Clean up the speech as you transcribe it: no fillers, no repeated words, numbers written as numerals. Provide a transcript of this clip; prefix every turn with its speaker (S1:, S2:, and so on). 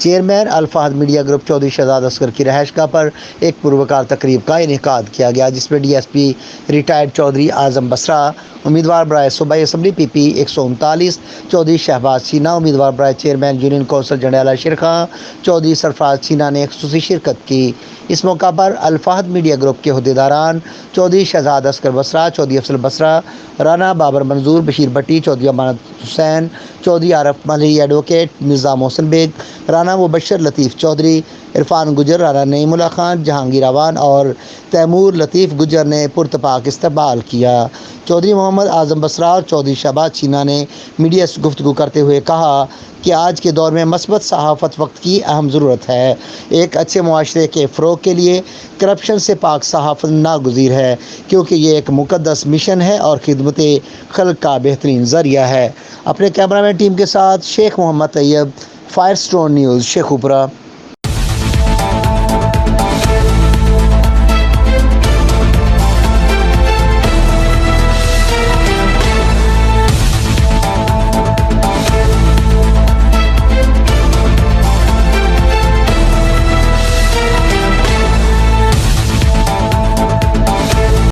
S1: Chairman अल Fahad media group Chaudhary Shahzad Asghar की रहायशगाह पर एक पुरवकार तकरीब का इनेकाद किया गया, जिसमें DSP रिटायर्ड चौधरी आजम बसरा, उम्मीदवार बराए सूबाई असम्बली PP 139 चौधरी शहबाज सीना, उम्मीदवार बराए चेयरमैन यूनियन कौंसल जंडियाला शेर खां चौधरी सरफराज सीना ने खुसूसी शिरकत की। इस मौका पर अल फहद मीडिया ग्रुप के अहदेदारान चौधरी शहजाद असगर बसरा, चौधरी अफजल बसरा, राना बाबर मंजूर, बशीर भट्टी, चौधरी अमानत हुसैन, चौधरी आरफ मलही, एडवोकेट मिर्ज़ा मोहसिन बेग, राना मुबशर लतीफ़ चौधरी, इरफान गुजर, राना नईमुल्ला खान, जहांगीर अवान और तैमूर लतीफ़ गुजर ने पुरतपाक इस्तकबाल किया। चौधरी मोहम्मद आज़म बसरा और चौधरी शहबाज सीना ने मीडिया से गुफ्तगू करते हुए कहा कि आज के दौर में मस्बत सहाफ़त वक्त की अहम ज़रूरत है। एक अच्छे मुआशरे के फ़रोग़ के लिए करप्शन से पाक सहाफ़त नागुज़ीर है, क्योंकि ये एक मुक़द्दस मिशन है और खिदमत खल्क़ का बेहतरीन ज़रिया है। अपने कैमरामैन टीम के साथ शेख मोहम्मद तैयब, फायरस्टोन न्यूज़, शेखुपुरा।